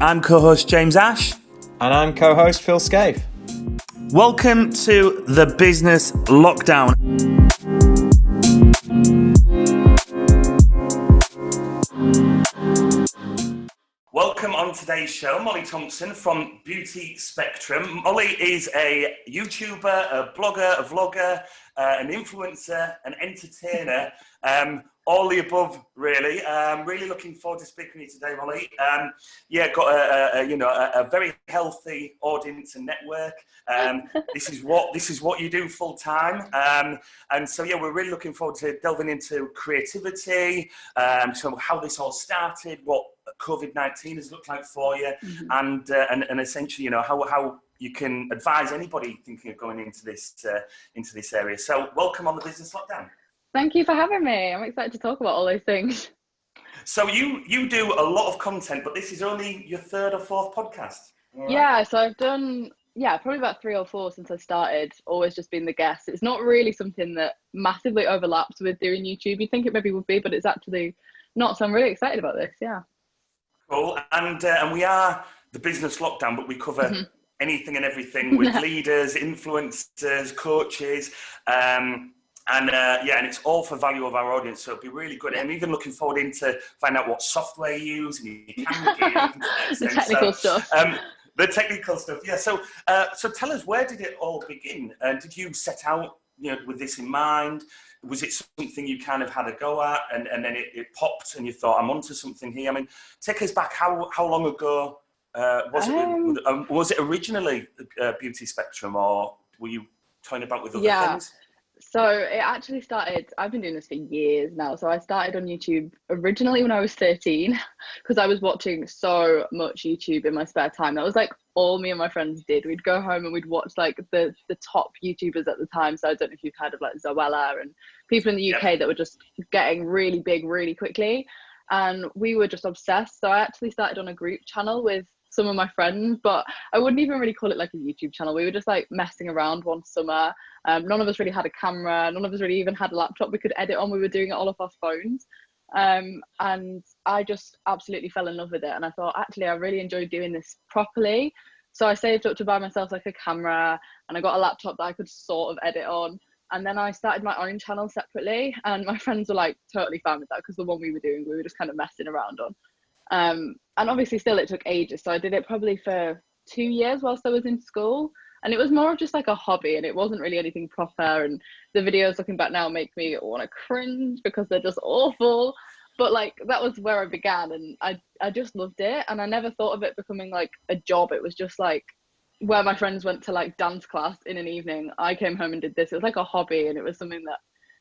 I'm co-host James Ash. And I'm co-host Phil Scaife. Welcome to the Business Lockdown. Welcome on today's show, Molly Thompson from Beauty Spectrum. Molly is a YouTuber, a blogger, a vlogger, an influencer, an entertainer, all the above, really. Really looking forward to speaking with you today, Molly. Got a very healthy audience and network. This is what you do full time, and so we're really looking forward to delving into creativity, so how this all started, what COVID-19 has looked like for you, and essentially, how you can advise anybody thinking of going into this area. So, welcome on the Business Lockdown. Thank you for having me. I'm excited to talk about all those things. So you do a lot of content, but this is only your third or fourth podcast. Right? Yeah, so I've done probably about 3 or 4 since I started. Always just been the guest. It's not really something that massively overlaps with doing YouTube. You'd think it maybe would be, but it's actually not. So I'm really excited about this. Yeah. Cool. And we are the Business Lockdown, but we cover anything and everything with leaders, influencers, coaches. And it's all for value of our audience, so it'll be really good. I'm even looking forward to find out what software you use and your camera gear. The technical stuff. The technical stuff, yeah. So tell us, where did it all begin? Did you set out, with this in mind? Was it something you kind of had a go at, and then it popped, and you thought, I'm onto something here? I mean, take us back. How long ago was it originally Beauty Spectrum, or were you toying about with other things? So it actually started, I've been doing this for years now. So I started on YouTube originally when I was 13, because I was watching so much YouTube in my spare time. That was like all me and my friends did. We'd go home and we'd watch like the top YouTubers at the time. So I don't know if you've heard of like Zoella and people in the UK that were just getting really big really quickly. And we were just obsessed. So I actually started on a group channel with some of my friends, but I wouldn't even really call it like a YouTube channel. We were just like messing around one summer. None of us really had a camera. None of us really even had a laptop we could edit on. We were doing it all off our phones. And I just absolutely fell in love with it. And I thought, actually, I really enjoyed doing this properly. So I saved up to buy myself like a camera, and I got a laptop that I could sort of edit on. And then I started my own channel separately, and my friends were like totally fine with that, because the one we were doing, we were just kind of messing around on. And obviously still it took ages. So I did it probably for 2 years whilst I was in school. And it was more of just like a hobby, and it wasn't really anything proper. And the videos looking back now make me want to cringe because they're just awful. But like, that was where I began, and I just loved it. And I never thought of it becoming like a job. It was just like where my friends went to like dance class in an evening, I came home and did this. It was like a hobby, and it was something that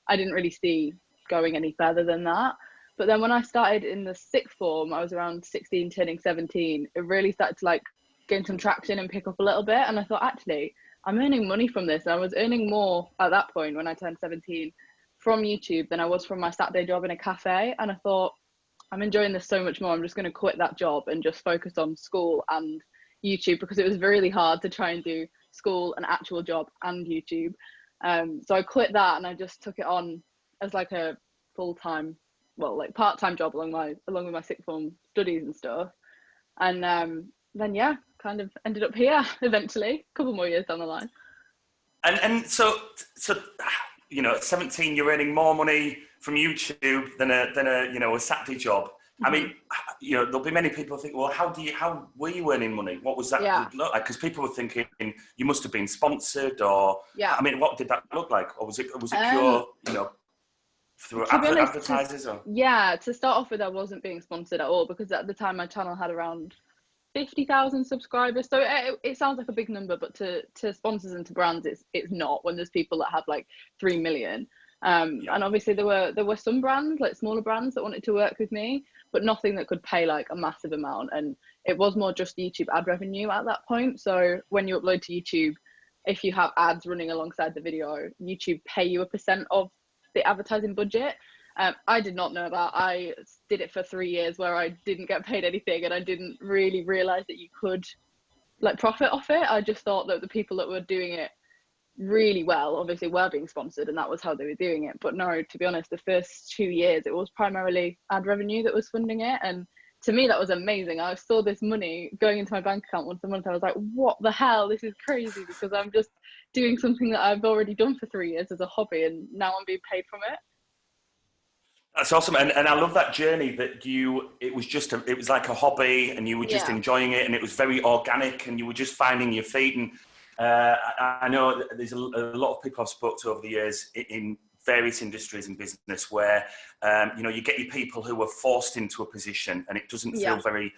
I didn't really see going any further than that. But then when I started in the sixth form, I was around 16, turning 17, it really started to like gain some traction and pick up a little bit. And I thought, actually, I'm earning money from this. And I was earning more at that point when I turned 17 from YouTube than I was from my Saturday job in a cafe. And I thought, I'm enjoying this so much more. I'm just going to quit that job and just focus on school and YouTube, because it was really hard to try and do school, an actual job, and YouTube. So I quit that, and I just took it on as like a full-time, part-time job along with my sixth form studies and stuff. And then kind of ended up here eventually, a couple more years down the line. And so at 17 you're earning more money from YouTube than a Saturday job. I mean, there'll be many people think, well, how were you earning money? What was that look like? Because people were thinking you must have been sponsored, or I mean, what did that look like? Or was it pure, through advertisers? To start off with, I wasn't being sponsored at all, because at the time my channel had around 50,000 subscribers. So it sounds like a big number, but to sponsors and to brands, it's not, when there's people that have like 3 million. And obviously there were some brands, like smaller brands, that wanted to work with me, but nothing that could pay like a massive amount. And it was more just YouTube ad revenue at that point. So when you upload to YouTube, if you have ads running alongside the video, YouTube pay you a % of the advertising budget. I did not know that. I did it for 3 years where I didn't get paid anything, and I didn't really realize that you could like profit off it. I just thought that the people that were doing it really well obviously were being sponsored, and that was how they were doing it. But no, to be honest, the first 2 years it was primarily ad revenue that was funding it. And to me, that was amazing. I saw this money going into my bank account once a month. I was like, what the hell? This is crazy, because I'm just doing something that I've already done for 3 years as a hobby, and now I'm being paid from it. That's awesome, and I love that journey that it was like a hobby, and you were just enjoying it, and it was very organic, and you were just finding your feet. And I know that there's a lot of people I've spoke to over the years in various industries and business where you get your people who are forced into a position, and it doesn't feel very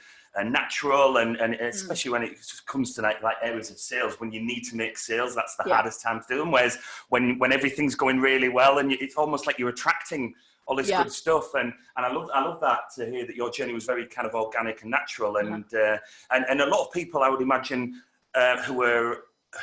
natural, and especially when it comes to like areas of sales, when you need to make sales, that's the hardest time to do them. Whereas when everything's going really well, and it's almost like you're attracting all this good stuff, and I love that, to hear that your journey was very kind of organic and natural, and a lot of people, I would imagine,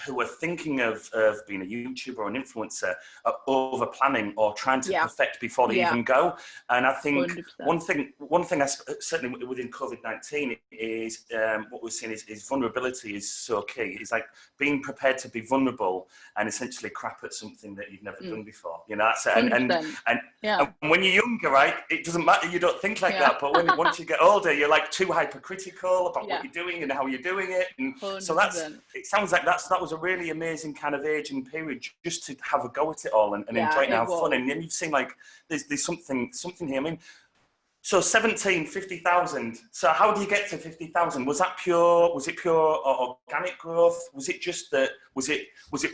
who are thinking of being a YouTuber or an influencer are over planning or trying to perfect before they even go. And I think 100%. one thing I certainly within COVID-19 is what we're seeing is vulnerability is so key. It's like being prepared to be vulnerable and essentially crap at something that you've never done before. That's it. And when you're younger, right, it doesn't matter. You don't think like that. But once you get older, you're like too hypercritical about what you're doing and how you're doing it. And 100%. so it sounds like that was a really amazing kind of age and period just to have a go at it all and enjoy it and have fun. And then you've seen like there's something here. I mean, so 50,000. So how do you get to 50,000? Was it pure organic growth? Was it just that? Was it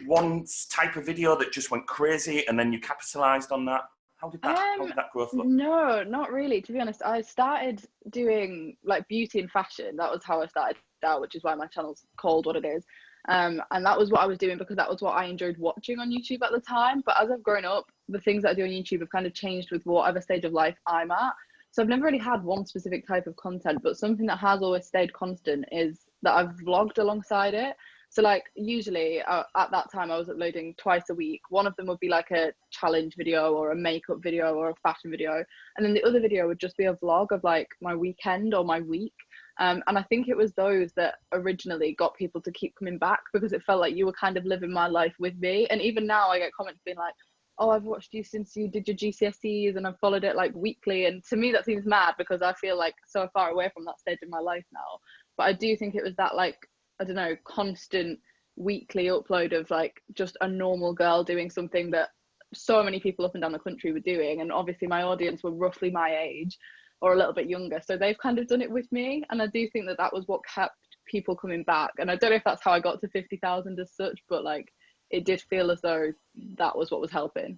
one type of video that just went crazy and then you capitalized on that? How did that growth look? No, not really. To be honest, I started doing like beauty and fashion. That was how I started out, which is why my channel's called what it is. And that was what I was doing because that was what I enjoyed watching on YouTube at the time. But as I've grown up, the things that I do on YouTube have kind of changed with whatever stage of life I'm at. So I've never really had one specific type of content, but something that has always stayed constant is that I've vlogged alongside it. So like usually at that time I was uploading twice a week. One of them would be like a challenge video or a makeup video or a fashion video. And then the other video would just be a vlog of like my weekend or my week. And I think it was those that originally got people to keep coming back because it felt like you were kind of living my life with me. And even now I get comments being like, oh, I've watched you since you did your GCSEs and I've followed it like weekly. And to me that seems mad because I feel like so far away from that stage of my life now. But I do think it was that like, I don't know, constant weekly upload of like just a normal girl doing something that so many people up and down the country were doing. And obviously my audience were roughly my age or a little bit younger. So they've kind of done it with me. And I do think that that was what kept people coming back. And I don't know if that's how I got to 50,000 as such, but like it did feel as though that was what was helping.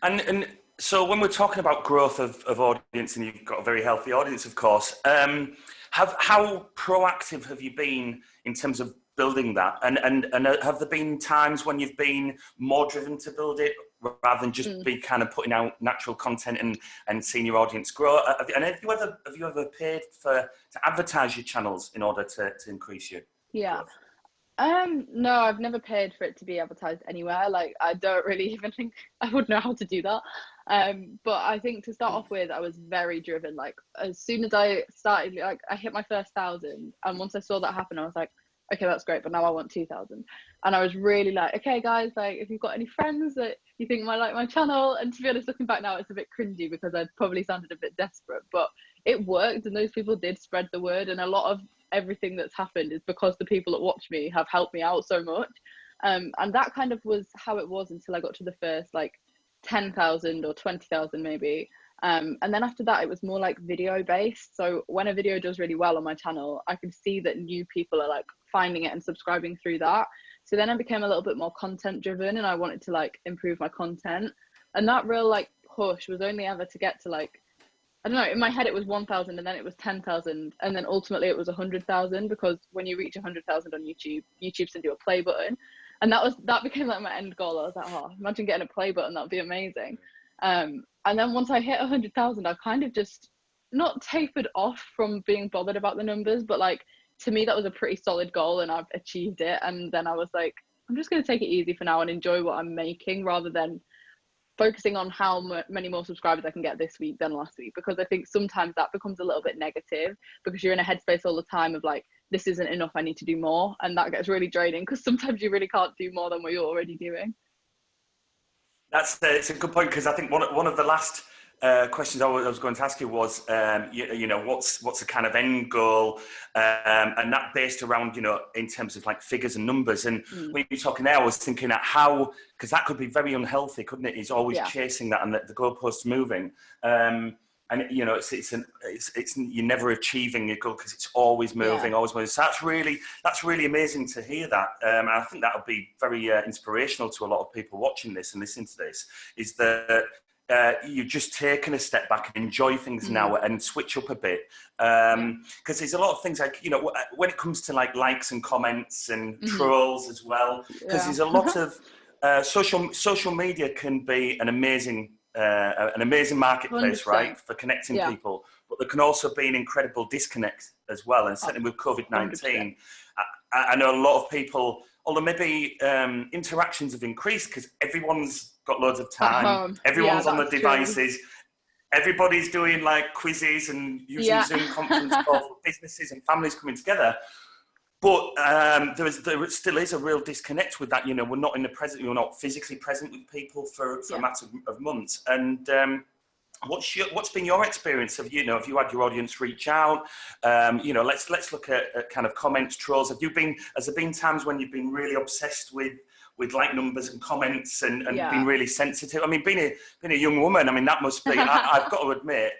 And so when we're talking about growth of audience, and you've got a very healthy audience, of course, how proactive have you been in terms of building that? And have there been times when you've been more driven to build it rather than just be kind of putting out natural content and seeing your audience grow? And have you ever paid to advertise your channels in order to increase your growth? No, I've never paid for it to be advertised anywhere. Like I don't really even think I would know how to do that. But I think to start off with, I was very driven. Like as soon as I started, like I hit my first 1,000, and once I saw that happen, I was like, okay, that's great, but now I want 2,000. And I was really like, okay, guys, like if you've got any friends that you think might like my channel, and to be honest, looking back now, it's a bit cringy because I probably sounded a bit desperate, but it worked, and those people did spread the word, and a lot of everything that's happened is because the people that watch me have helped me out so much. And that kind of was how it was until I got to the first like 10,000 or 20,000 maybe. And then after that, it was more like video based. So when a video does really well on my channel, I can see that new people are like finding it and subscribing through that. So then I became a little bit more content driven, and I wanted to like improve my content. And that real like push was only ever to get to like, I don't know, in my head it was 1,000, and then it was 10,000, and then ultimately it was 100,000, because when you reach 100,000 on YouTube sends you a play button, and that became like my end goal. I was like, oh, imagine getting a play button, that'd be amazing. And then once I hit 100,000, I kind of just not tapered off from being bothered about the numbers, but like to me that was a pretty solid goal, and I've achieved it. And then I was like, I'm just going to take it easy for now and enjoy what I'm making, rather than focusing on how many more subscribers I can get this week than last week, because I think sometimes that becomes a little bit negative because you're in a headspace all the time of like, this isn't enough, I need to do more, and that gets really draining because sometimes you really can't do more than what you're already doing. It's a good point, because I think one of the last questions I was going to ask you was, you know, what's the kind of end goal, and that based around, you know, in terms of like figures and numbers. And when you're talking there, I was thinking at how, because that could be very unhealthy, couldn't it? He's always chasing that, and the goalposts moving. And you know, it's you're never achieving your goal because it's always moving, always moving. So that's really amazing to hear that. And I think that would be very inspirational to a lot of people watching this and listening to this. Is that you've just taken a step back and enjoy things now and switch up a bit. Because there's a lot of things like, you know, when it comes to like likes and comments and trolls as well, because there's a lot of social media can be an amazing marketplace, 100%. right, for connecting people, but there can also be an incredible disconnect as well. And certainly with COVID-19, I know a lot of people, although maybe interactions have increased because everyone's got loads of time, everyone's on the devices, everybody's doing like quizzes and using Zoom conference calls for businesses and families coming together. But there still is a real disconnect with that. You know, we're not in the present. You're not physically present with people for a matter of months. And what's been your experience of, you know, have you had your audience reach out? You know, let's look at kind of comments, trolls. Has there been times when you've been really obsessed with like numbers and comments and been really sensitive? I mean, being a young woman, I mean, that must be. I've got to admit,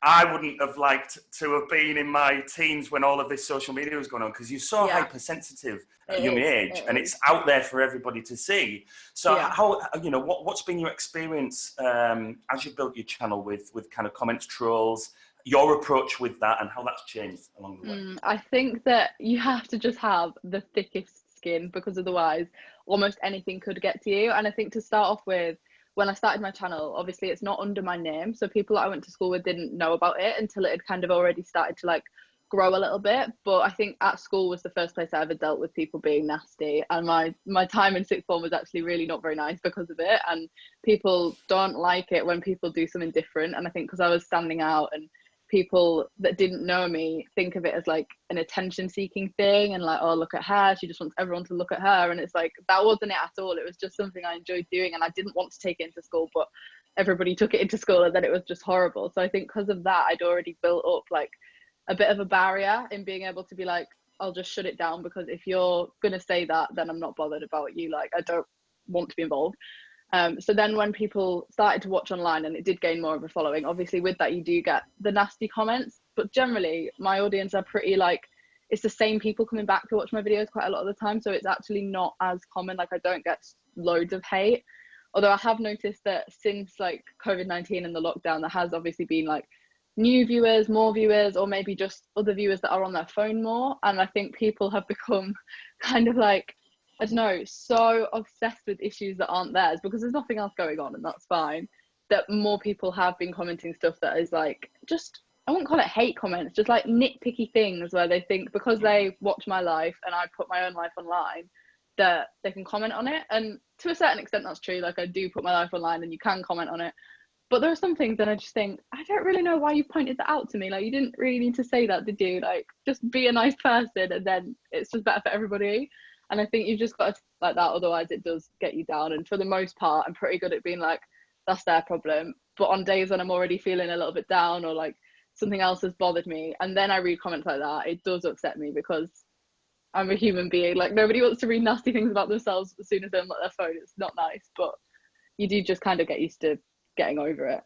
I wouldn't have liked to have been in my teens when all of this social media was going on, because you're so hypersensitive at a young age, and it's out there for everybody to see. So how, you know, what's been your experience as you built your channel with kind of comments, trolls, your approach with that, and how that's changed along the way? I think that you have to just have the thickest skin, because otherwise almost anything could get to you. And I think to start off with, when I started my channel, obviously it's not under my name, so people that I went to school with didn't know about it until it had kind of already started to like grow a little bit. But I think at school was the first place I ever dealt with people being nasty, and my time in sixth form was actually really not very nice because of it. And people don't like it when people do something different, and I think because I was standing out, and people that didn't know me think of it as like an attention seeking thing, and like, oh, look at her, she just wants everyone to look at her. And it's like, that wasn't it at all. It was just something I enjoyed doing, and I didn't want to take it into school, but everybody took it into school, and then it was just horrible. So I think because of that, I'd already built up like a bit of a barrier in being able to be like, I'll just shut it down, because if you're gonna say that, then I'm not bothered about you. Like, I don't want to be involved. So then when people started to watch online and it did gain more of a following, obviously with that you do get the nasty comments, but generally my audience are pretty like, it's the same people coming back to watch my videos quite a lot of the time, so it's actually not as common. Like, I don't get loads of hate, although I have noticed that since like COVID-19 and the lockdown, there has obviously been like new viewers, more viewers, or maybe just other viewers that are on their phone more. And I think people have become kind of like, I don't know, so obsessed with issues that aren't theirs, because there's nothing else going on, and that's fine, that more people have been commenting stuff that is like, just, I wouldn't call it hate comments, just like nitpicky things where they think because they watch my life and I put my own life online, that they can comment on it. And to a certain extent that's true. Like, I do put my life online and you can comment on it, but there are some things that I just think, I don't really know why you pointed that out to me. Like, you didn't really need to say that, did you? Like, just be a nice person, and then it's just better for everybody. And I think you've just got to like that, otherwise it does get you down. And for the most part, I'm pretty good at being like, that's their problem. But on days when I'm already feeling a little bit down, or like something else has bothered me, and then I read comments like that, it does upset me, because I'm a human being. Like, nobody wants to read nasty things about themselves as soon as they unlock their phone. It's not nice, but you do just kind of get used to getting over it.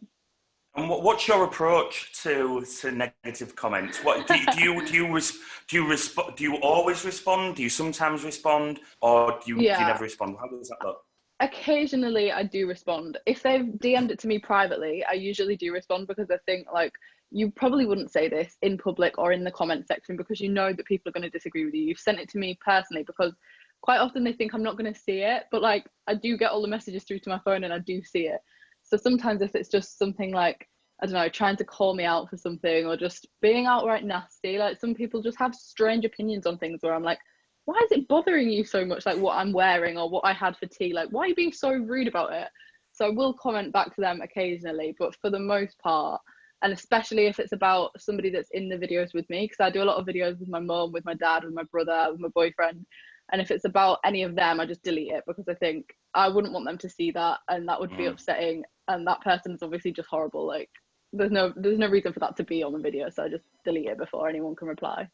And what's your approach to negative comments? What do you always respond? Do you sometimes respond, or do you never respond? How does that look? Occasionally I do respond. If they've DM'd it to me privately, I usually do respond, because I think like, you probably wouldn't say this in public or in the comment section, because you know that people are going to disagree with you. You've sent it to me personally, because quite often they think I'm not going to see it, but like, I do get all the messages through to my phone and I do see it. So sometimes if it's just something like, I don't know, trying to call me out for something, or just being outright nasty, like some people just have strange opinions on things where I'm like, why is it bothering you so much, like what I'm wearing or what I had for tea? Like, why are you being so rude about it? So I will comment back to them occasionally, but for the most part, and especially if it's about somebody that's in the videos with me, because I do a lot of videos with my mum, with my dad, with my brother, with my boyfriend, and if it's about any of them, I just delete it, because I think I wouldn't want them to see that, and that would be upsetting, and that person is obviously just horrible. Like, there's no reason for that to be on the video, so I just delete it before anyone can reply.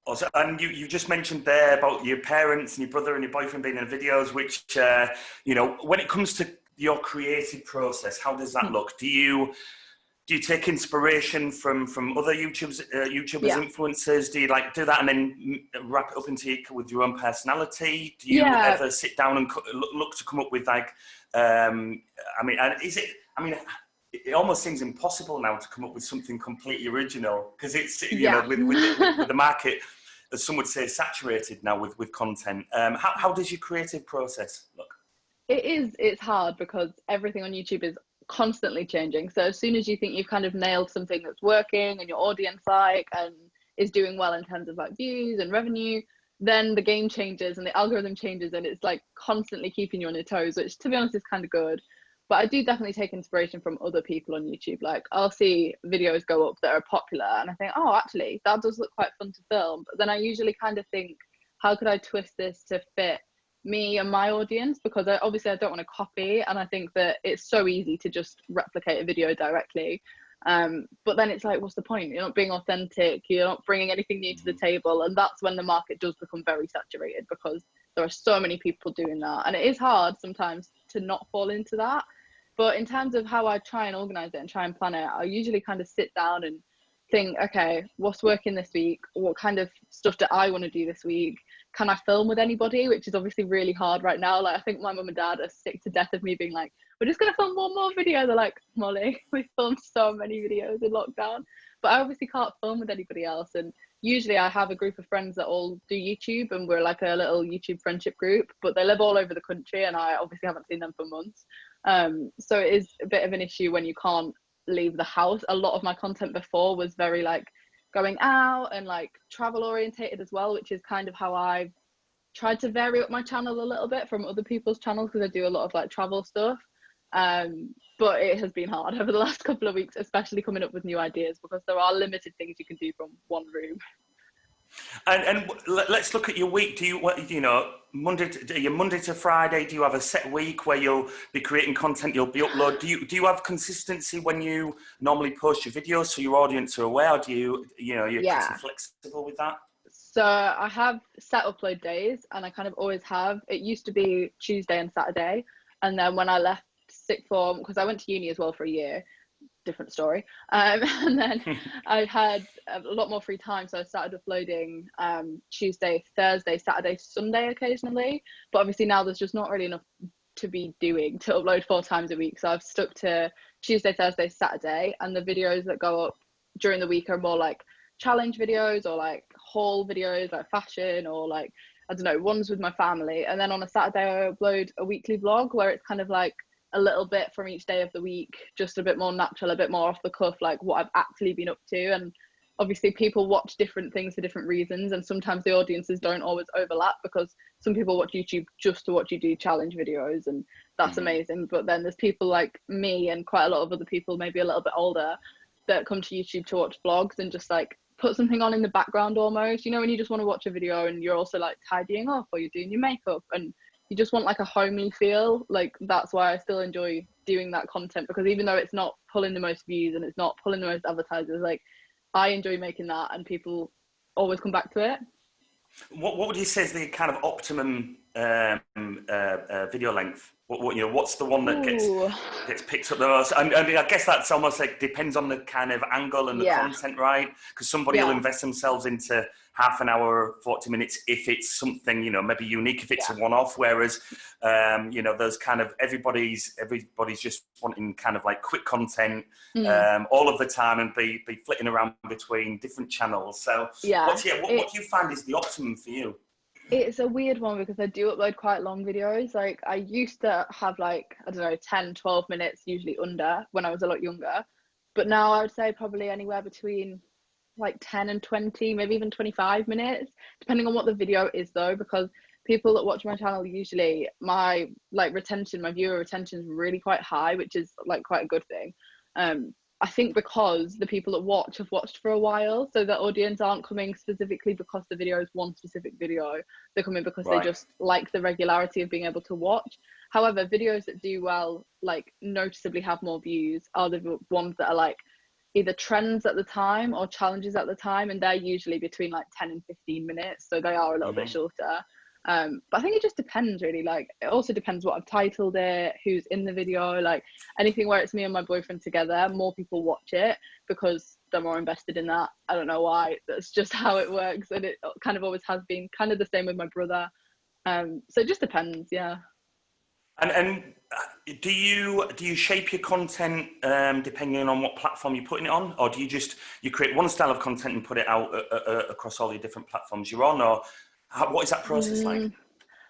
Also, and you just mentioned there about your parents and your brother and your boyfriend being in the videos, which, when it comes to your creative process, how does that look? Do you take inspiration from other YouTubers, influencers? Do you do that and then wrap it up with your own personality? Do you ever sit down and look to come up with it almost seems impossible now to come up with something completely original, because it's with the market, as some would say, saturated now with content. How does your creative process look? It's hard because everything on YouTube is constantly changing. So as soon as you think you've kind of nailed something that's working and your audience and is doing well in terms of views and revenue, then the game changes and the algorithm changes, and it's constantly keeping you on your toes, which to be honest is kind of good. But I do definitely take inspiration from other people on YouTube. I'll see videos go up that are popular and I think, oh, actually that does look quite fun to film. But then I usually kind of think, how could I twist this to fit me and my audience? Because I don't want to copy, and I think that it's so easy to just replicate a video directly. But then it's what's the point? You're not being authentic, you're not bringing anything new to the table, and that's when the market does become very saturated, because there are so many people doing that, and it is hard sometimes to not fall into that. But in terms of how I try and organize it and try and plan it, I usually kind of sit down and think, okay, what's working this week? What kind of stuff do I want to do this week? Can I film with anybody? Which is obviously really hard right now. I think my mum and dad are sick to death of me being we're just going to film one more video. They're like, Molly, we filmed so many videos in lockdown. But I obviously can't film with anybody else. And usually I have a group of friends that all do YouTube, and we're a little YouTube friendship group, but they live all over the country and I obviously haven't seen them for months. So it is a bit of an issue when you can't leave the house. A lot of my content before was very going out and travel orientated as well, which is kind of how I've tried to vary up my channel a little bit from other people's channels, because I do a lot of travel stuff. But it has been hard over the last couple of weeks, especially coming up with new ideas, because there are limited things you can do from one room. And let's look at your week. Do you Monday to Friday? Do you have a set week where you'll be creating content? You'll be upload. Do you have consistency when you normally post your videos so your audience are aware? Or do you're pretty flexible with that? So I have set upload days, and I kind of always have. It used to be Tuesday and Saturday, and then when I left sixth form, because I went to uni as well for a year, different story, and then I had a lot more free time, so I started uploading Tuesday, Thursday, Saturday, Sunday occasionally. But obviously now there's just not really enough to be doing to upload 4 times a week, so I've stuck to Tuesday, Thursday, Saturday, and the videos that go up during the week are more challenge videos or haul videos, fashion, or I don't know, ones with my family. And then on a Saturday I upload a weekly vlog where it's kind of a little bit from each day of the week, just a bit more natural, a bit more off the cuff, what I've actually been up to. And obviously people watch different things for different reasons, and sometimes the audiences don't always overlap, because some people watch YouTube just to watch you do challenge videos, and that's amazing. But then there's people like me and quite a lot of other people, maybe a little bit older, that come to YouTube to watch vlogs and just put something on in the background almost, when you just want to watch a video and you're also tidying up, or you're doing your makeup and you just want a homey feel. That's why I still enjoy doing that content, because even though it's not pulling the most views and it's not pulling the most advertisers, I enjoy making that, and people always come back to it. What would you say is the kind of optimum video length? What's the one that gets picked up the most? I mean, I guess that's almost depends on the kind of angle and the content, right? Because somebody will invest themselves into half an hour, 40 minutes if it's something maybe unique, if it's a one-off. Whereas there's kind of everybody's just wanting kind of quick content all of the time, and be flitting around between different channels. So what do you find is the optimum for you? It's a weird one, because I do upload quite long videos. I used to have I don't know, 10, 12 minutes, usually under, when I was a lot younger. But now I would say probably anywhere between 10 and 20, maybe even 25 minutes, depending on what the video is though, because people that watch my channel, usually my retention, my viewer retention is really quite high, which is quite a good thing. I think because the people that watch have watched for a while, so the audience aren't coming specifically because the video is one specific video. They're coming because they just like the regularity of being able to watch. However, videos that do well, like noticeably have more views, are the ones that are like either trends at the time or challenges at the time, and they're usually between like 10 and 15 minutes, so they are a little bit shorter. But I think it just depends really. Like, it also depends what I've titled it, who's in the video. Like, anything where it's me and my boyfriend together, more people watch it because they're more invested in that. I don't know why, that's just how it works, and it kind of always has been. Kind of the same with my brother. So it just depends. Yeah. And do you shape your content depending on what platform you're putting it on, or do you create one style of content and put it out across all your different platforms you're on, or what is that process like?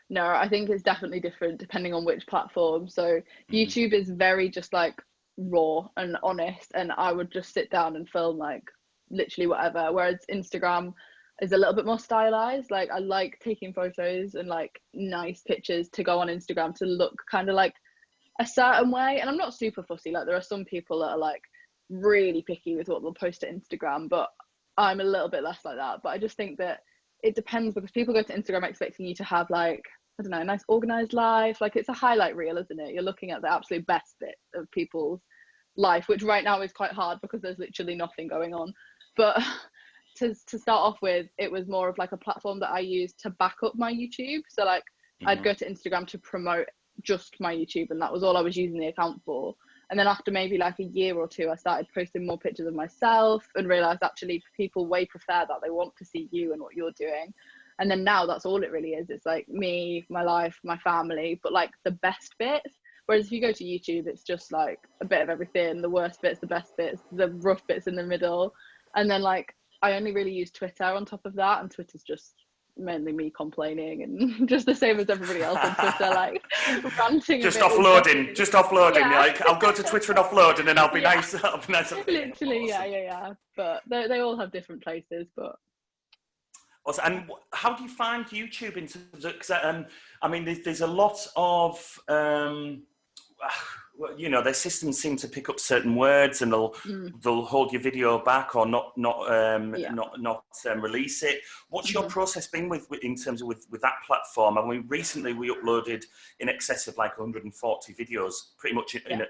No, I think it's definitely different depending on which platform. So YouTube is very just like raw and honest, and I would just sit down and film like literally whatever. Whereas Instagram is a little bit more stylized. Like, I like taking photos and like nice pictures to go on Instagram to look kind of like a certain way. And I'm not super fussy. Like, there are some people that are like really picky with what they'll post to Instagram, but I'm a little bit less like that. But I just think that it depends, because people go to Instagram expecting you to have like, I don't know, a nice organized life. Like, it's a highlight reel, isn't it? You're looking at the absolute best bit of people's life, which right now is quite hard because there's literally nothing going on. But to start off with, it was more of like a platform that I used to back up my YouTube. So like, I'd go to Instagram to promote just my YouTube, and that was all I was using the account for. And then after maybe like a year or two, I started posting more pictures of myself and realized actually people way prefer that. They want to see you and what you're doing. And then now that's all it really is. It's like me, my life, my family, but like the best bits. Whereas if you go to YouTube, it's just like a bit of everything, the worst bits, the best bits, the rough bits in the middle. And then like, I only really use Twitter on top of that, and Twitter's just mainly me complaining and just the same as everybody else on Twitter, like ranting just a bit. offloading. Yeah. Like, I'll go to Twitter and offload, and then I'll be Yeah. nice. I'll be nice. Literally, Awesome. yeah. But they all have different places. But Awesome. And how do you find YouTube in terms of? Because I mean, there's a lot of you know, their systems seem to pick up certain words, and they'll hold your video back or not release it. What's your process been with in terms of with that platform? And recently we uploaded in excess of like 140 videos, pretty much in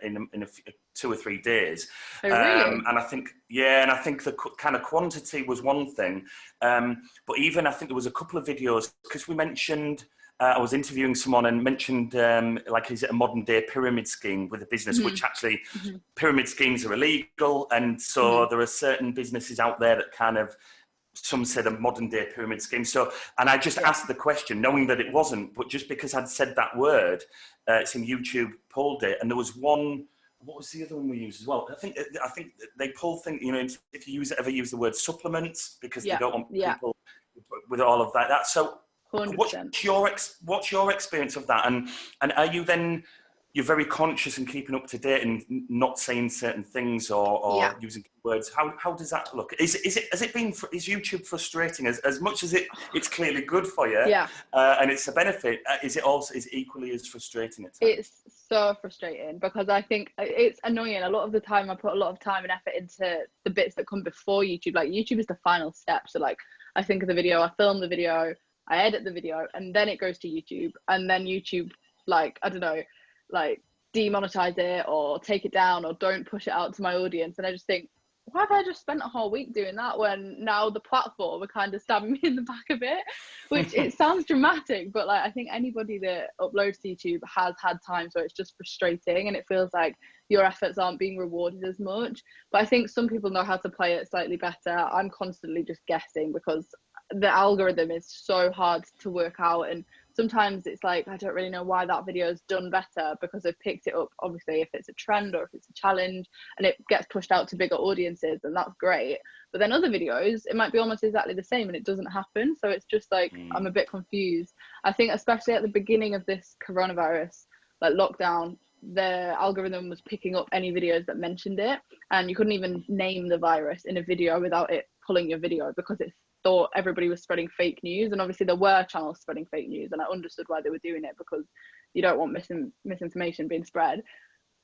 2 or 3 days. Oh, really? And I think the kind of quantity was one thing, but even I think there was a couple of videos, because we mentioned. I was interviewing someone and mentioned, like, is it a modern day pyramid scheme with a business, which actually pyramid schemes are illegal. And so there are certain businesses out there that kind of, some said a modern day pyramid scheme. So, and I just asked the question knowing that it wasn't, but just because I'd said that word, it's in YouTube pulled it. And there was one, what was the other one we used as well? I think they pull things, you know, if you ever use the word supplements, because they don't want people with all of that. So, 100%. What's your experience of that, and are you then, you're very conscious and keeping up to date and not saying certain things or using words? How does that look? Is YouTube frustrating as much as it's clearly good for you? And it's a benefit. Is it equally as frustrating at times? It's so frustrating because I think it's annoying. A lot of the time I put a lot of time and effort into the bits that come before YouTube. Like, YouTube is the final step. So like, I think of the video, I film the video, I edit the video, and then it goes to YouTube, and then YouTube, like, I don't know, like demonetize it or take it down or don't push it out to my audience. And I just think, why have I just spent a whole week doing that when now the platform are kind of stabbing me in the back of it? Which it sounds dramatic, but like, I think anybody that uploads to YouTube has had times where it's just frustrating and it feels like your efforts aren't being rewarded as much. But I think some people know how to play it slightly better. I'm constantly just guessing because the algorithm is so hard to work out, and sometimes it's like, I don't really know why that video is done better, because they've picked it up, obviously, if it's a trend or if it's a challenge, and it gets pushed out to bigger audiences, and that's great. But then other videos, it might be almost exactly the same and it doesn't happen. So it's just like, I'm a bit confused. I think especially at the beginning of this coronavirus, like lockdown, the algorithm was picking up any videos that mentioned it, and you couldn't even name the virus in a video without it pulling your video, because it thought everybody was spreading fake news. And obviously there were channels spreading fake news, and I understood why they were doing it, because you don't want misinformation being spread.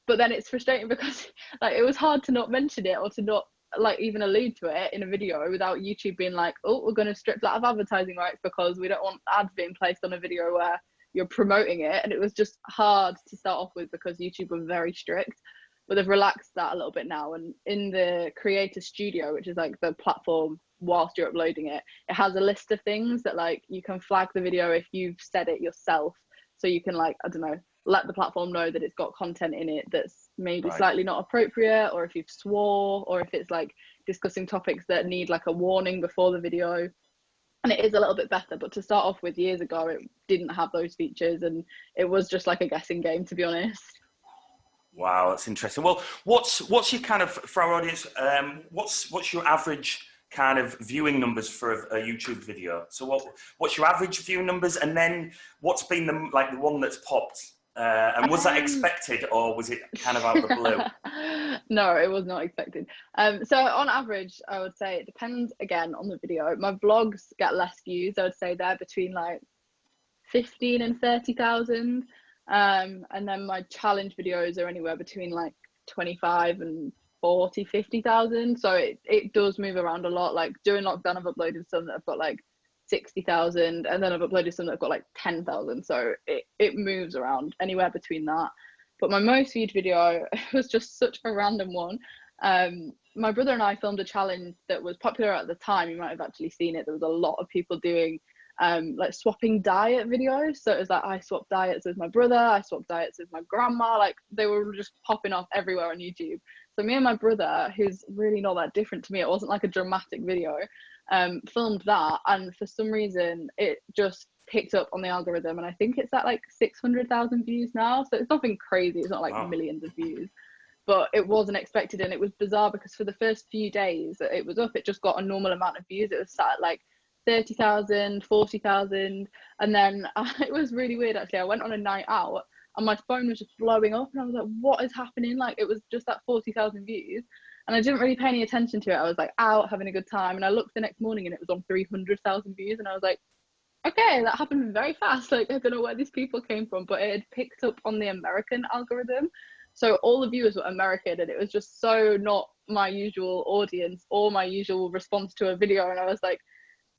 But then it's frustrating because like, it was hard to not mention it or to not like even allude to it in a video without YouTube being like, oh, we're going to strip that of advertising rights because we don't want ads being placed on a video where you're promoting it. And it was just hard to start off with because YouTube were very strict, but they've relaxed that a little bit now. And in the creator studio, which is like the platform whilst you're uploading it, it has a list of things that like you can flag the video if you've said it yourself. So you can like, I don't know, let the platform know that it's got content in it that's maybe slightly not appropriate, or if you've swore, or if it's like discussing topics that need like a warning before the video. And it is a little bit better, but to start off with years ago, it didn't have those features, and it was just like a guessing game, to be honest. Wow, that's interesting. Well, what's your kind of, for our audience, what's your average kind of viewing numbers for a YouTube video? So what's your average viewing numbers, and then what's been the one that's popped? And was that expected, or was it kind of out of the blue? No, it was not expected. So on average, I would say it depends again on the video. My vlogs get less views. I would say they're between like 15 and 30,000. And then my challenge videos are anywhere between like 25 and 40, 50,000. So it does move around a lot. Like during lockdown, I've uploaded some that have got like 60,000, and then I've uploaded some that have got like 10,000. So it moves around anywhere between that. But my most viewed video was just such a random one. My brother and I filmed a challenge that was popular at the time. You might have actually seen it. There was a lot of people doing like swapping diet videos. So it was like I swapped diets with my brother, I swapped diets with my grandma. Like they were just popping off everywhere on YouTube. So me and my brother, who's really not that different to me, it wasn't like a dramatic video, filmed that, and for some reason it just picked up on the algorithm, and I think it's at like 600,000 views now. So it's nothing crazy, it's not like millions of views, but it wasn't expected. And it was bizarre because for the first few days that it was up, it just got a normal amount of views. It was sat at like 30,000, 40,000, and then it was really weird actually. I went on a night out and my phone was just blowing up, and I was like, what is happening? Like it was just at 40,000 views, and I didn't really pay any attention to it. I was like out having a good time, and I looked the next morning and it was on 300,000 views, and I was like, okay, that happened very fast. Like I don't know where these people came from, but it had picked up on the American algorithm. So all the viewers were American, and it was just so not my usual audience or my usual response to a video. And I was like,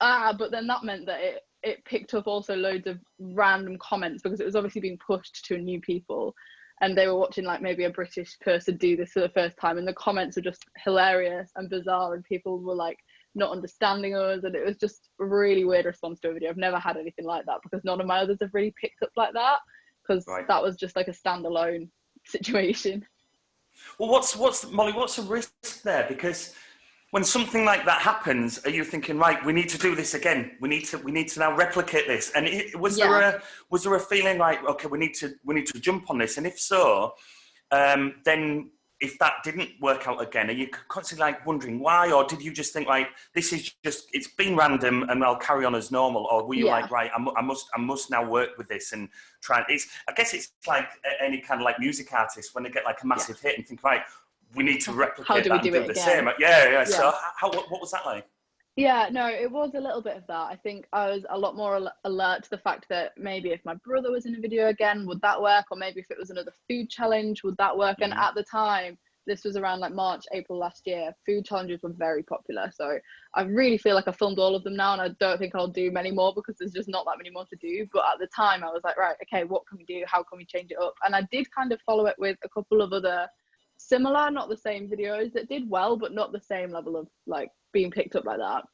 but then that meant that it picked up also loads of random comments, because it was obviously being pushed to new people, and they were watching like maybe a British person do this for the first time, and the comments were just hilarious and bizarre, and people were like not understanding us, and it was just a really weird response to a video. I've never had anything like that, because none of my others have really picked up like that, because that was just like a standalone situation. Well, Molly, what's the risk there? Because when something like that happens, are you thinking, right, we need to do this again? We need to now replicate this. And was there a feeling like, okay, we need to jump on this? And if so, then if that didn't work out again, are you constantly like wondering why, or did you just think like this is just, it's been random and I'll carry on as normal, or were you like, right, I must now work with this and try? I guess it's like any kind of like music artist when they get like a massive hit and think, right, we need to replicate that and do the same. Yeah. So what was that like? Yeah, no, it was a little bit of that. I think I was a lot more alert to the fact that maybe if my brother was in a video again, would that work? Or maybe if it was another food challenge, would that work? And at the time, this was around like March, April last year, food challenges were very popular. So I really feel like I filmed all of them now, and I don't think I'll do many more because there's just not that many more to do. But at the time I was like, right, okay, what can we do? How can we change it up? And I did kind of follow it with a couple of other similar, not the same videos that did well, but not the same level of like being picked up like that.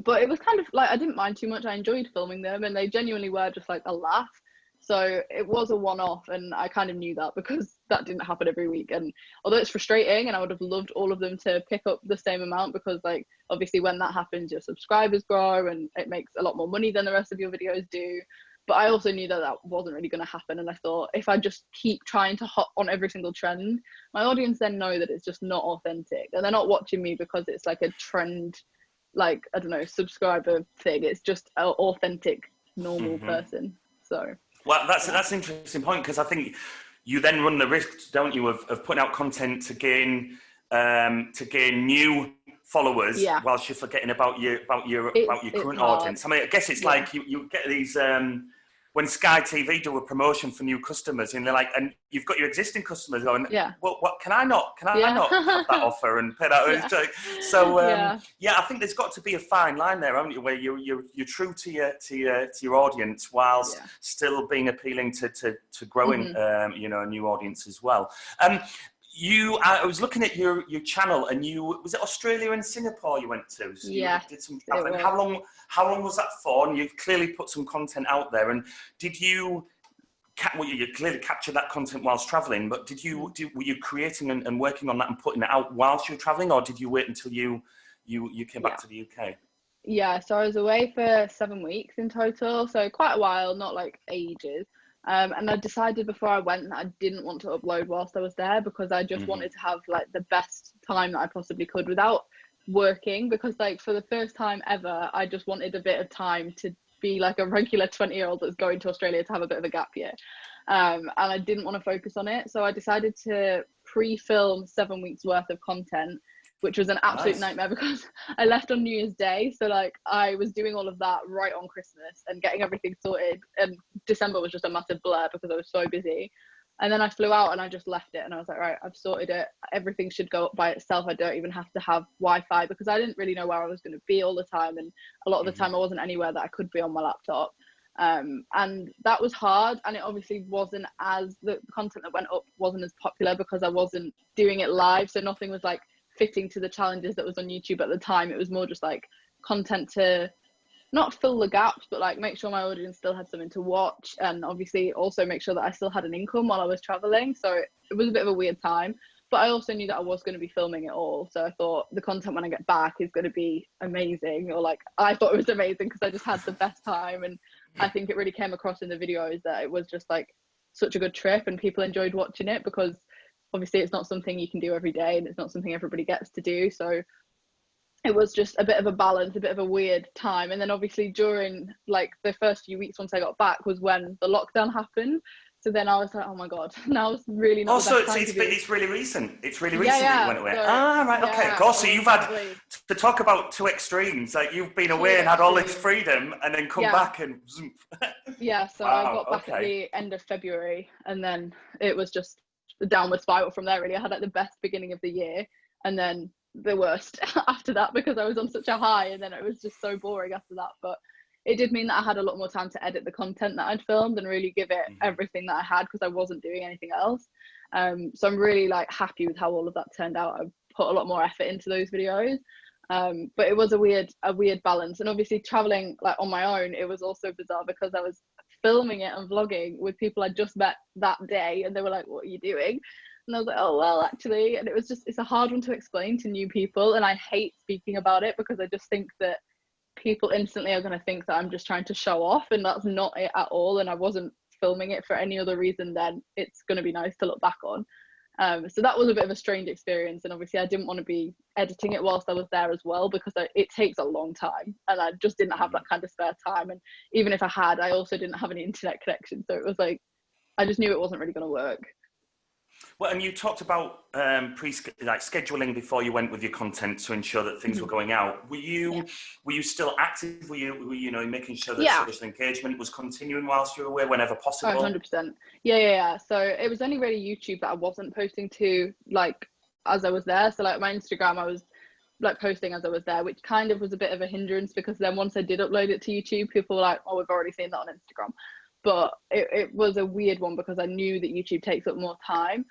But it was kind of like I didn't mind too much. I enjoyed filming them, and they genuinely were just like a laugh. So it was a one-off, and I kind of knew that because that didn't happen every week. And although it's frustrating, and I would have loved all of them to pick up the same amount, because like obviously when that happens, your subscribers grow and it makes a lot more money than the rest of your videos do. But I also knew that that wasn't really going to happen. And I thought if I just keep trying to hop on every single trend, my audience then know that it's just not authentic, and they're not watching me because it's like a trend, like, I don't know, subscriber thing. It's just an authentic, normal person. So. Well, that's an interesting point, because I think you then run the risk, don't you, of putting out content to gain new followers, whilst you're forgetting about your current audience. I mean, I guess it's like you get these when Sky TV do a promotion for new customers, and they're like, and you've got your existing customers going, well, what can I not have that offer and pay that? Yeah. So Yeah. I think there's got to be a fine line there, haven't you, where you're true to your audience whilst still being appealing to growing you know, a new audience as well. I was looking at your channel, and was it Australia and Singapore you went to? So you did some traveling. How long was that for? And you've clearly put some content out there. And did you? Well, you clearly captured that content whilst traveling. But were you creating and working on that and putting it out whilst you were traveling, or did you wait until you came back to the UK? Yeah, so I was away for 7 weeks in total, so quite a while, not like ages. And I decided before I went that I didn't want to upload whilst I was there, because I just wanted to have like the best time that I possibly could without working, because like for the first time ever, I just wanted a bit of time to be like a regular 20-year-old that's going to Australia to have a bit of a gap year. And I didn't want to focus on it. So I decided to pre-film 7 weeks worth of content, which was an absolute nightmare because I left on New Year's Day. So like I was doing all of that right on Christmas and getting everything sorted. And December was just a massive blur because I was so busy. And then I flew out and I just left it. And I was like, right, I've sorted it. Everything should go up by itself. I don't even have to have Wi-Fi, because I didn't really know where I was going to be all the time. And a lot of the time I wasn't anywhere that I could be on my laptop. And that was hard. And it obviously wasn't the content that went up wasn't as popular because I wasn't doing it live. So nothing was like fitting to the challenges that was on YouTube at the time. It was more just like content to not fill the gaps, but like make sure my audience still had something to watch, and obviously also make sure that I still had an income while I was traveling. So it was a bit of a weird time, but I also knew that I was going to be filming it all. So I thought the content when I get back is going to be amazing, or like I thought it was amazing, because I just had the best time. And I think it really came across in the videos that it was just like such a good trip, and people enjoyed watching it, because obviously it's not something you can do every day, and it's not something everybody gets to do. So it was just a bit of a balance, a bit of a weird time. And then obviously during like the first few weeks once I got back was when the lockdown happened. So then I was like, oh my God, now it's really not the best time to do. It's really recent. It's really recent that you went away. So, right, okay. Gosh, so you've had to talk about two extremes. Like you've been away and had all this freedom, and then come back and zoom. So I got back at the end of February, and then it was just a downward spiral from there, really. I had like the best beginning of the year, and then the worst after that, because I was on such a high, and then it was just so boring after that. But it did mean that I had a lot more time to edit the content that I'd filmed and really give it everything that I had, because I wasn't doing anything else. So I'm really like happy with how all of that turned out. I put a lot more effort into those videos. But it was a weird balance. And obviously traveling like on my own, it was also bizarre, because I was filming it and vlogging with people I just met that day, and they were like, what are you doing? And I was like, oh, well, actually. And it was just, it's a hard one to explain to new people. And I hate speaking about it, because I just think that people instantly are going to think that I'm just trying to show off, and that's not it at all. And I wasn't filming it for any other reason than it's going to be nice to look back on. So that was a bit of a strange experience. And obviously I didn't want to be editing it whilst I was there as well, because it takes a long time, and I just didn't have that kind of spare time. And even if I had, I also didn't have any internet connection. So it was like, I just knew it wasn't really going to work. Well, and you talked about scheduling before you went with your content to ensure that things were going out. Were you still active? Were you making sure that social engagement was continuing whilst you were away whenever possible? 100%. Yeah. So it was only really YouTube that I wasn't posting to like as I was there. So like my Instagram, I was like posting as I was there, which kind of was a bit of a hindrance, because then once I did upload it to YouTube, people were like, oh, we've already seen that on Instagram. But it was a weird one, because I knew that YouTube takes up more time.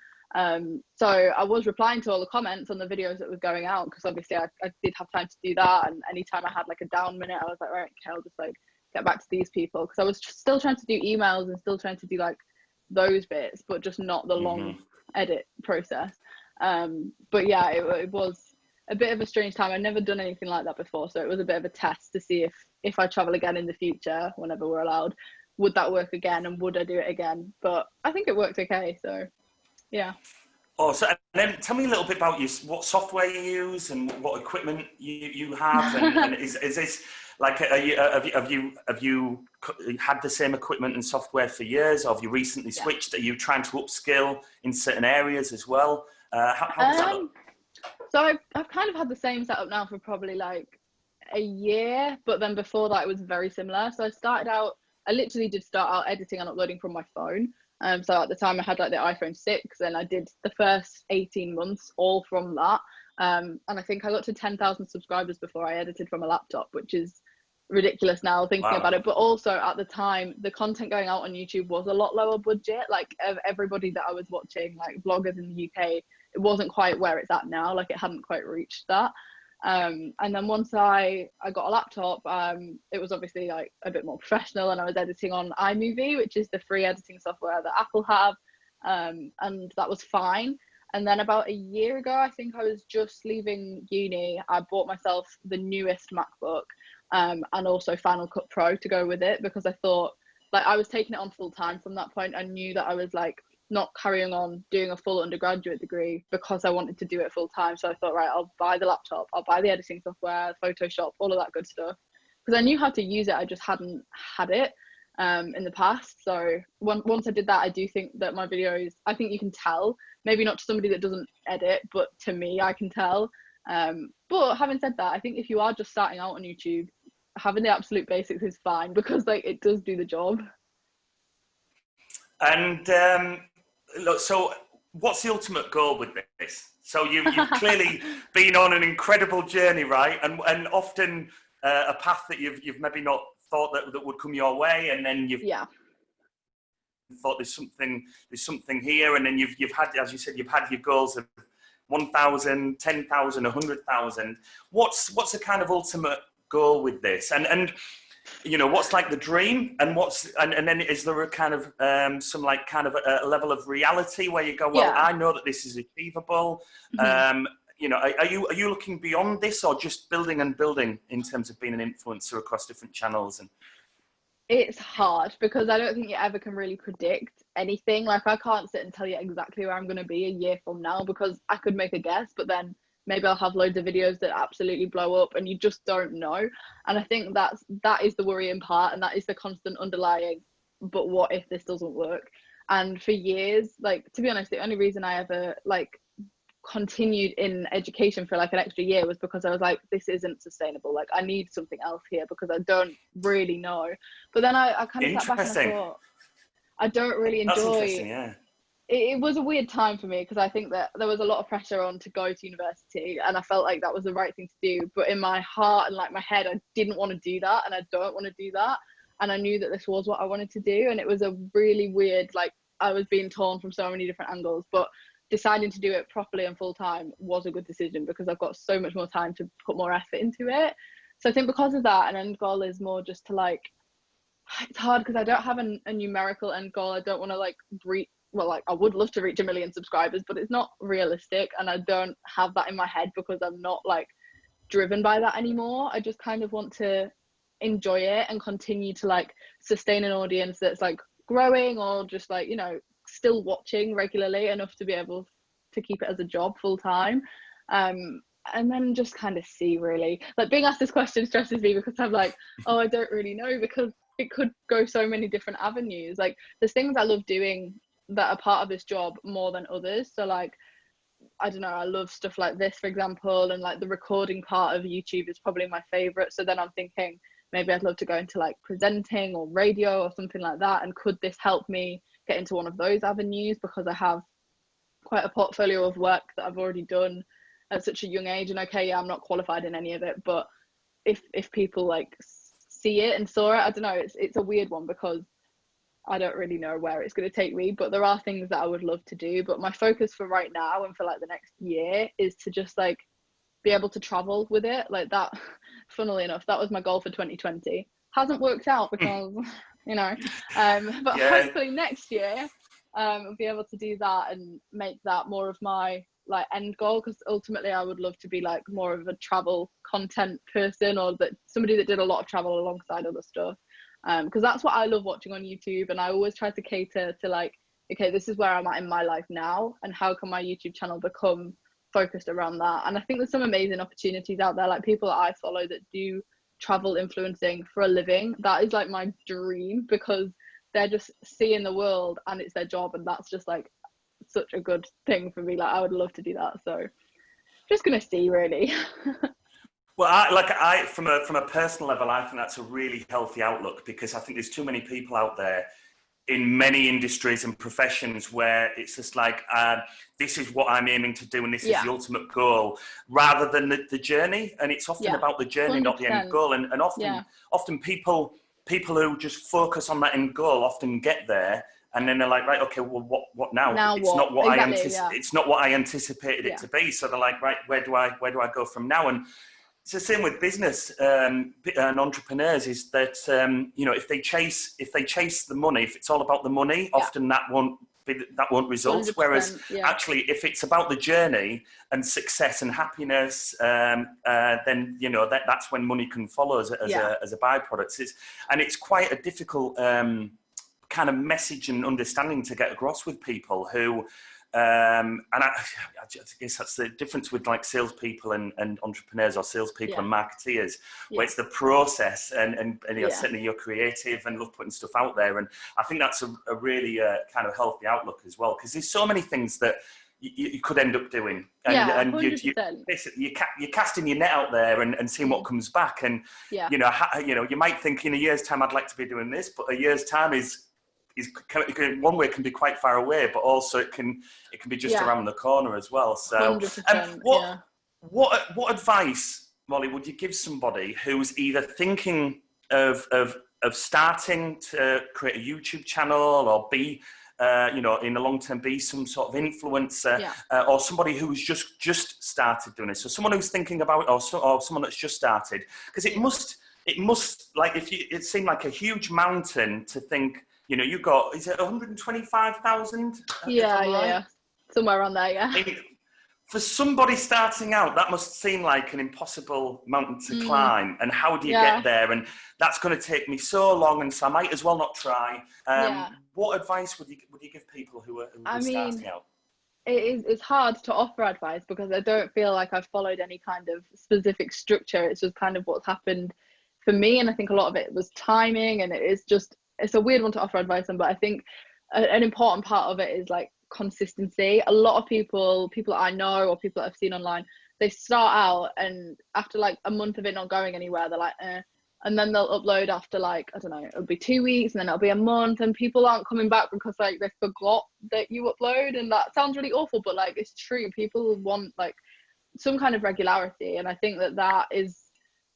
So I was replying to all the comments on the videos that was going out, because obviously I did have time to do that. And anytime I had like a down minute, I was like, right, okay, I'll just like get back to these people, because I was still trying to do emails and still trying to do like those bits, but just not the long edit process. But yeah, it was a bit of a strange time. I'd never done anything like that before, so it was a bit of a test to see if I travel again in the future, whenever we're allowed, would that work again, and would I do it again? But I think it worked okay, so yeah. Oh, so and then tell me a little bit about what software you use and what equipment you have, and is this like have you had the same equipment and software for years, or have you recently switched? Are you trying to upskill in certain areas as well? How does that look? So I've kind of had the same setup now for probably like a year, but then before that it was very similar. So I started out I literally did start out editing and uploading from my phone. So at the time I had like the iPhone 6, and I did the first 18 months all from that. And I think I got to 10,000 subscribers before I edited from a laptop, which is ridiculous now thinking about it. But also at the time, the content going out on YouTube was a lot lower budget. Like of everybody that I was watching, like vloggers in the UK, it wasn't quite where it's at now. Like it hadn't quite reached that. And then once I got a laptop, it was obviously like a bit more professional, and I was editing on iMovie, which is the free editing software that Apple have, and that was fine. And then about a year ago, I think I was just leaving uni, I bought myself the newest MacBook, and also Final Cut Pro to go with it, because I thought, like, I was taking it on full time from that point. I knew that I was like not carrying on doing a full undergraduate degree because I wanted to do it full time. So I thought, right, I'll buy the laptop, I'll buy the editing software, Photoshop, all of that good stuff, because I knew how to use it. I just hadn't had it in the past. So once I did that, I do think that my videos, I think you can tell, maybe not to somebody that doesn't edit, but to me, I can tell. But having said that, I think if you are just starting out on YouTube, having the absolute basics is fine, because like it does do the job. And look, so what's the ultimate goal with this? So you've clearly been on an incredible journey, right? And often a path that you've maybe not thought that would come your way, and then you've thought there's something here, and then you've had, as you said, you've had your goals of 1,000, 10,000, 100,000. What's the kind of ultimate goal with this? And you know, what's like the dream, and and then is there a kind of some like kind of a level of reality where you go, well, I know that this is achievable. You know, are you looking beyond this, or just building and building in terms of being an influencer across different channels? And it's hard, because I don't think you ever can really predict anything. Like I can't sit and tell you exactly where I'm going to be a year from now, because I could make a guess, but then maybe I'll have loads of videos that absolutely blow up, and you just don't know. And I think that is the worrying part, and that is the constant underlying, but what if this doesn't work? And for years, like, to be honest, the only reason I ever like continued in education for like an extra year was because I was like, this isn't sustainable. Like I need something else here, because I don't really know. But then I kind of sat back and I thought, I don't really enjoy it was a weird time for me, because I think that there was a lot of pressure on to go to university, and I felt like that was the right thing to do. But in my heart and like my head, I didn't want to do that, and I don't want to do that. And I knew that this was what I wanted to do. And it was a really weird, like I was being torn from so many different angles, but deciding to do it properly and full time was a good decision, because I've got so much more time to put more effort into it. So I think because of that, an end goal is more just to like, it's hard because I don't have a numerical end goal. I don't want to like well, like I would love to reach 1 million subscribers, but it's not realistic, and I don't have that in my head because I'm not like driven by that anymore. I just kind of want to enjoy it and continue to like sustain an audience that's like growing, or just like, you know, still watching regularly enough to be able to keep it as a job full time. And then just kind of see, really, like being asked this question stresses me, because I'm like, oh, I don't really know, because it could go so many different avenues. Like there's things I love doing that are part of this job more than others. So like, I don't know, I love stuff like this, for example, and like the recording part of YouTube is probably my favorite. So then I'm thinking maybe I'd love to go into like presenting or radio or something like that, and could this help me get into one of those avenues, because I have quite a portfolio of work that I've already done at such a young age. And okay, yeah, I'm not qualified in any of it, but if people like see it and saw it, I don't know, it's a weird one, because I don't really know where it's going to take me, but there are things that I would love to do. But my focus for right now and for like the next year is to just like be able to travel with it. Like that, funnily enough, that was my goal for 2020. Hasn't worked out because, you know, but hopefully next year I'll be able to do that and make that more of my like end goal, because ultimately I would love to be like more of a travel content person, or that somebody that did a lot of travel alongside other stuff. Because that's what I love watching on YouTube, and I always try to cater to like, okay, this is where I'm at in my life now, and how can my YouTube channel become focused around that? And I think there's some amazing opportunities out there, like people that I follow that do travel influencing for a living. That is like my dream, because they're just seeing the world and it's their job, and that's just like such a good thing for me. Like I would love to do that. So just gonna see, really. Well, I from a personal level, I think that's a really healthy outlook, because I think there's too many people out there in many industries and professions where it's just like, this is what I'm aiming to do and this is the ultimate goal, rather than the journey. And it's often about the journey, not the end 100%. goal. And often people who just focus on that end goal often get there, and then they're like, right, okay, well, what now? It's not what exactly, it's not what I anticipated it to be. So they're like, right, where do I go from now? And it's the same with business and entrepreneurs, is that if they chase the money, if it's all about the money, often that won't result. Whereas actually, if it's about the journey and success and happiness, then that's when money can follow as a byproduct. It's quite a difficult kind of message and understanding to get across with people who. And I guess that's the difference with like salespeople and entrepreneurs, or salespeople and marketeers, where it's the process and certainly you're creative and love putting stuff out there. And I think that's a really kind of healthy outlook as well, because there's so many things that you could end up doing. And you basically you're casting your net out there and seeing what comes back. And you might think in a year's time I'd like to be doing this, but a year's time is one way can be quite far away, but also it can be just around the corner as well. So, what advice, Molly, would you give somebody who's either thinking of starting to create a YouTube channel, or be in the long term be some sort of influencer, or somebody who's just started doing it? So someone who's thinking about it, or someone that's just started, because it must like, it seemed like a huge mountain to think. You got, is it 125,000? Yeah. Somewhere around there, yeah. I mean, for somebody starting out, that must seem like an impossible mountain to climb. And how do you get there? And that's going to take me so long, and so I might as well not try. What advice would you give people who are starting out? It's hard to offer advice, because I don't feel like I've followed any kind of specific structure. It's just kind of what's happened for me, and I think a lot of it was timing, and it's a weird one to offer advice on, but I think an important part of it is like consistency. A lot of people I know, or people that I've seen online, they start out, and after like a month of it not going anywhere, they're like, and then they'll upload after like, I don't know, it'll be 2 weeks, and then it'll be a month, and people aren't coming back because like they forgot that you upload. And that sounds really awful, but like, it's true. People want like some kind of regularity, and I think that is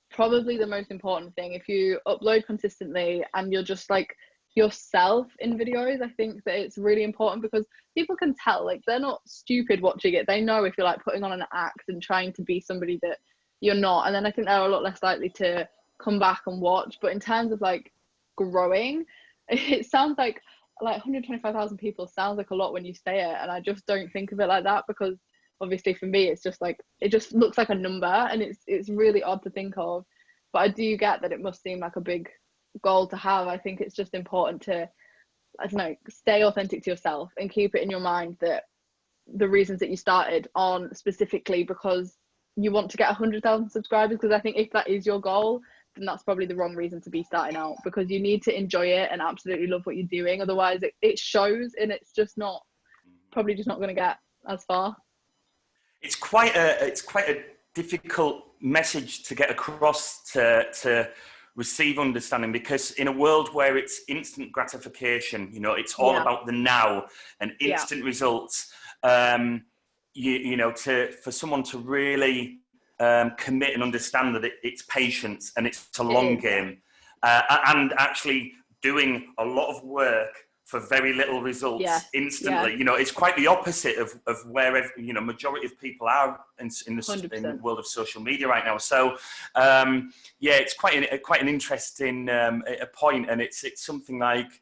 probably the most important thing. If you upload consistently and you're just like yourself in videos, I think that it's really important, because people can tell, like, they're not stupid watching it. They know if you're like putting on an act and trying to be somebody that you're not, and then I think they're a lot less likely to come back and watch. But in terms of like growing, it sounds like 125,000 people sounds like a lot when you say it, and I just don't think of it like that, because obviously for me it's just like, it just looks like a number, and it's really odd to think of. But I do get that it must seem like a big goal to have. I think it's just important to, I don't know, stay authentic to yourself and keep it in your mind that the reasons that you started aren't specifically because you want to get 100,000 subscribers, because I think if that is your goal, then that's probably the wrong reason to be starting out, because you need to enjoy it and absolutely love what you're doing. Otherwise it shows, and it's probably just not going to get as far. It's quite a difficult message to get across to receive understanding, because in a world where it's instant gratification, it's all about the now and instant results. For someone to really commit and understand that it's patience and it's a long game, and actually doing a lot of work for very little results instantly. It's quite the opposite of where majority of people are in the world of social media right now. So it's quite an interesting point, and it's something like,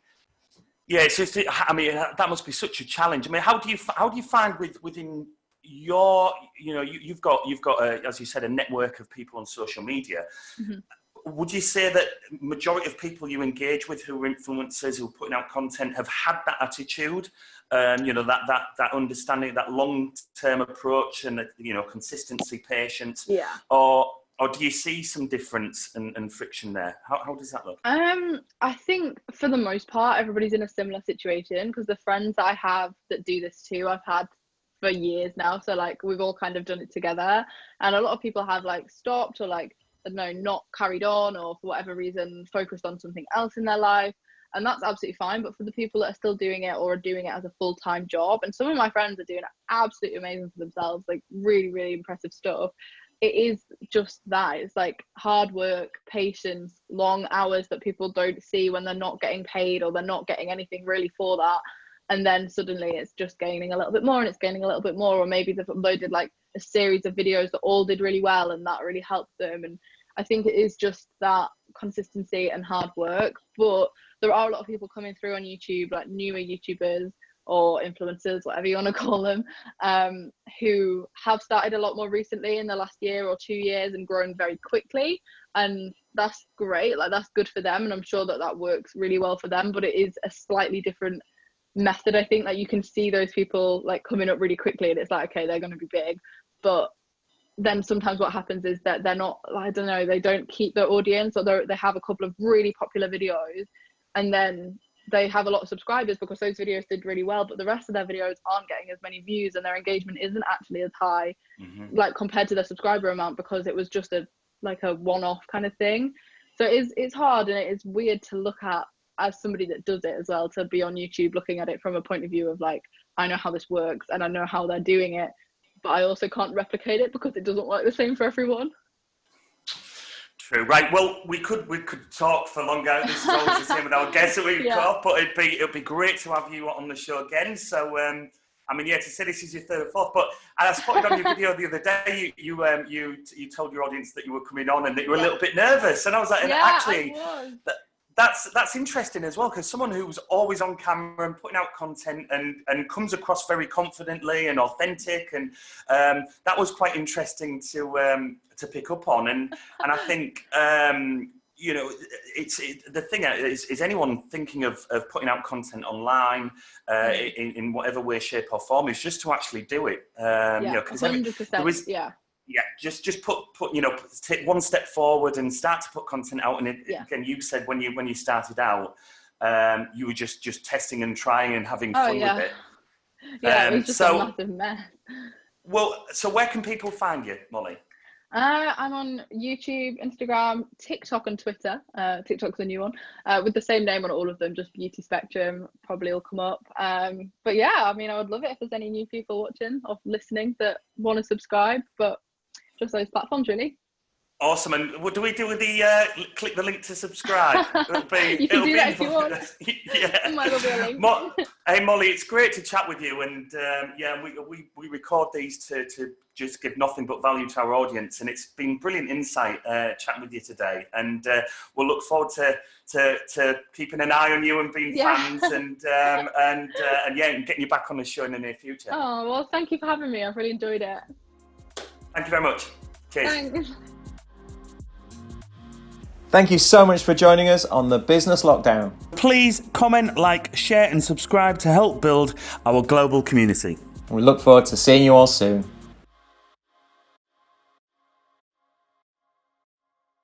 it's just, I mean, that must be such a challenge. I mean, how do you find within your, you've got as you said, a network of people on social media. Mm-hmm. Would you say that majority of people you engage with who are influencers, who are putting out content, have had that attitude, that understanding, that long-term approach, and consistency, patience? Or do you see some difference and friction there? How does that look? I think for the most part, everybody's in a similar situation, because the friends I have that do this too, I've had for years now. So like we've all kind of done it together, and a lot of people have like stopped or like, I don't know, not carried on, or for whatever reason focused on something else in their life. And that's absolutely fine. But for the people that are still doing it or are doing it as a full-time job, and some of my friends are doing absolutely amazing for themselves, like really, really impressive stuff. It is just that. It's like hard work, patience, long hours that people don't see when they're not getting paid or they're not getting anything really for that. And then suddenly it's just gaining a little bit more and it's gaining a little bit more. Or maybe they've uploaded like a series of videos that all did really well and that really helped them. And I think it is just that consistency and hard work. But there are a lot of people coming through on YouTube, like newer YouTubers or influencers, whatever you want to call them, who have started a lot more recently in the last year or 2 years and grown very quickly. And that's great. Like that's good for them. And I'm sure that that works really well for them, but it is a slightly different method. I think that you can see those people like coming up really quickly and it's like, okay, they're going to be big. But then sometimes what happens is that they're not, I don't know, they don't keep their audience, or they have a couple of really popular videos and then they have a lot of subscribers because those videos did really well, but the rest of their videos aren't getting as many views and their engagement isn't actually as high, like compared to their subscriber amount, because it was just a one-off kind of thing. So it's hard, and it is weird to look at as somebody that does it as well, to be on YouTube looking at it from a point of view of like, I know how this works and I know how they're doing it, but I also can't replicate it because it doesn't work the same for everyone. True. Right. Well, we could talk for longer. This is always the same with our guests that we've got, but it'd be great to have you on the show again. So, I mean, yeah, to say this is your third or fourth, but I spotted on your video the other day, you told your audience that you were coming on and that you were a little bit nervous, and I was like, and actually, that's interesting as well, because someone who's always on camera and putting out content and comes across very confidently and authentic, and that was quite interesting to pick up on, and I think you know, the thing is anyone thinking of putting out content online in whatever way, shape or form, is just to actually do it. You know, 100%. Just put you know, take one step forward and start to put content out. And again, you said when you started out, you were just testing and trying and having fun with it. Yeah, it was just a massive mess. Well, so where can people find you, Molly? I'm on YouTube, Instagram, TikTok and Twitter. TikTok's a new one, with the same name on all of them, just Beauty Spectrum, probably will come up. But yeah, I mean, I would love it if there's any new people watching or listening that want to subscribe, but just those platforms really. Awesome. And what do we do with the click the link to subscribe? You can do that if you want. Yeah. Might well be a link. Hey Molly, it's great to chat with you, and we record these to just give nothing but value to our audience, and it's been brilliant insight chatting with you today, and we'll look forward to keeping an eye on you and being fans, and getting you back on the show in the near future. Oh well, thank you for having me. I've really enjoyed it. Thank you very much. Cheers. Thanks. Thank you so much for joining us on the Business Lockdown. Please comment, like, share and subscribe to help build our global community. We look forward to seeing you all soon.